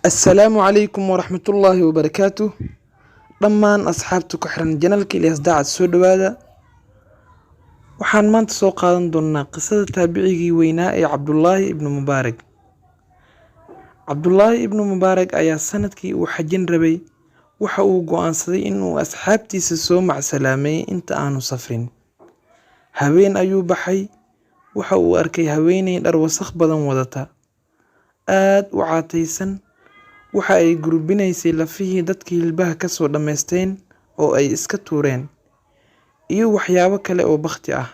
السلام عليكم ورحمة الله وبركاته. dhammaan asxaabta ku xiran janalka Ilyas Daacad soo dhawaada. Waxaan maanta soo qaadan doonaa qisada taabicigii weynaa ee Cabdullaahi ibn Mubaarak. Cabdullaahi ibn Mubaarak ayaa sanadkii uu xajin rabay waxa uu go'aansaday inuu asxaabtiisa soo macsalaamay inta aanu safrin. Haween ayuu baxay, waxa uu arkay haweeney dhar wasakh badan wadata, aad u caataysan. Waxa ay gurbinaysay lafihii dadkii hilbaha ka soo dhameysteen oo ay iska tuureen, iyo waxyaabo kale oo bakhti ah.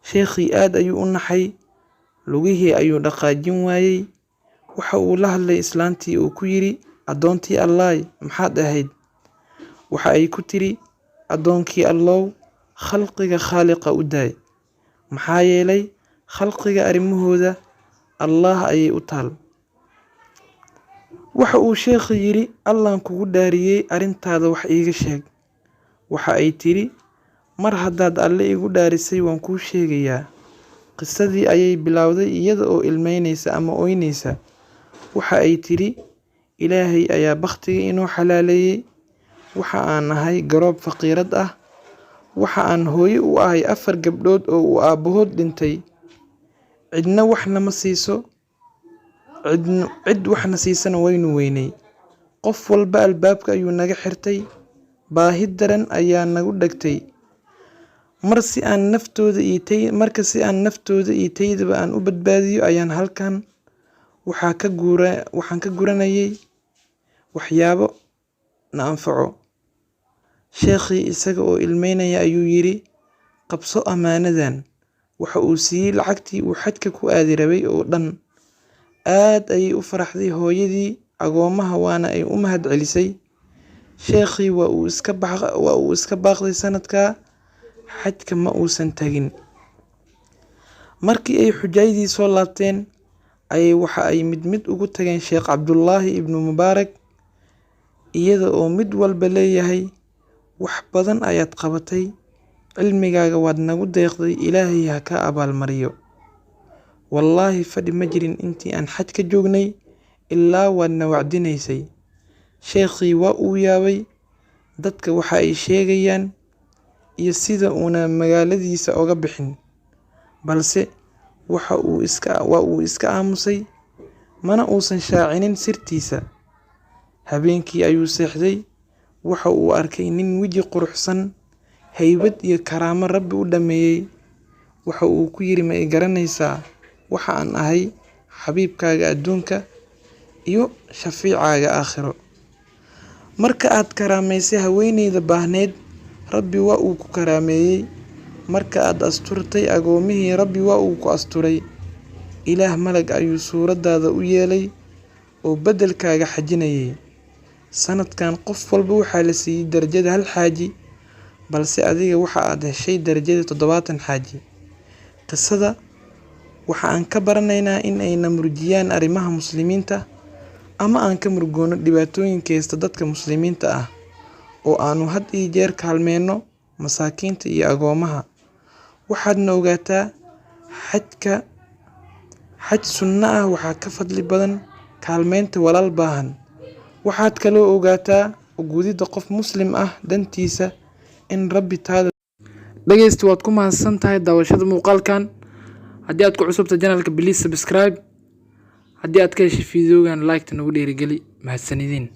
Sheekhii aad ayuu u naxay, lugihii ayuu dhaqaajin waayay. Waxa uu la hadlay islaantii oo ku yiri, "Adoontii Allah, maxaad ahayd?" Waxa ay ku tiri, "Adoonkii Allah, khalqiga khaaliqa u daay. Maxaa yeelay khalqiga arrimahooda Allah ayay u taal." Waxa uu sheekhu yiri, "Allaan kugu dhaariyay arrintaada wax iiga sheeg." Waxa ay tiri, "Mar haddaad Alle igu dhaarisay waan kuu sheegayaa." Qisadii ayay bilowday iyada oo ilmeynaysa ama ooynaysa. Waxa ay tiri, "Ilaahay ayaa bakhtiga inoo xalaaleeyay. Waxa aan ahay garoob faqiirad ah. Waxa aan hooyo u ahay 4 gabdhood oo uu aabahood dhintay. Cidna wax nama siiso. Cid waxna siisana waynu weynay. Qof walba albaabka ayuu naga xirtay. Baahi daran ayaa nagu dhagtay. Marka si aan naftooda iyo taydaba aan u badbaadiyo ayaan halkan waxaan ka guranayay waxyaabo na anfaco." Sheekhii isaga oo ilmeynaya ayuu yiri, "Qabso amaanadan." Waxa uu siiyay lacagtii uu xajka ku aadi rabay oo dhan. Aad ayay u faraxday hooyadii agoomaha waana ay u mahadcelisay. Sheekhii waa uu iska baaqday sanadka xajka ma uusan tagin. Markii ay xujaydii soo laabteen waxa ay mid ugu tageen Sheekh Cabdullaahi ibn Mubaarak, iyada oo mid walba leeyahay, "Wax badan ayaad qabatay, cilmigaaga waad nagu deeqday, Ilaahay ha ka abaalmariyo. Wallaahi fadhi ma jirin intii aan xaj ka joognay ilaa waadna wacdinaysay." Sheekhii waa uu yaabay dadka waxa ay sheegayaan iyo sida uuna magaaladiisa oga bixin, balse waa uu iska aamusay, mana uusan shaacinin sirtiisa. Habeenkii ayuu seexday. Waxa uu arkay nin weji quruxsan, haybad iyo karaamo Rabbi u dhameeyay. Waxa uu ku yiri, "Ma i garanaysaa? Waxa aan ahay xabiibkaaga adduunka iyo shafiicaaga aakhiro." Marka aad karaamaysay haweeneyda baahneed, Rabbi waa uu ku karaameeyay. Marka aad asturtay agoomihii, Rabbi waa uu ku asturay. Ilaah malag ayuu suuradaada u yeelay oo beddelkaaga xajinayay. Sanadkan qof walba waxaa la siiyay darajada 1 xaaji, balse adiga waxa aad heshay darajada 70 xaaji. Qisada waxa aan ka baranaynaa in ayna murjiyaan arrimaha muslimiinta, ama aan ka murgoono dhibaatooyinka haysta dadka muslimiinta ah, oo aanu had iyo jeer kaalmeyno masaakiinta iyo agoomaha. Waxaadna ogaataa xaj sunno ah waxaa ka fadli badan kaalmeynta walaal baahan. Waxaad kaloo ogaataa gudida qof muslim ah dantiisa in Rabbi taada. Dhageysta, waad ku mahadsan tahay daawashada muuqaalkan. Haddii aad ku cusubta janalka, please subscribe. Haddii aad ka heshay fiidiyogan, like ta nagu dhiirigeli. Mahadsanidin.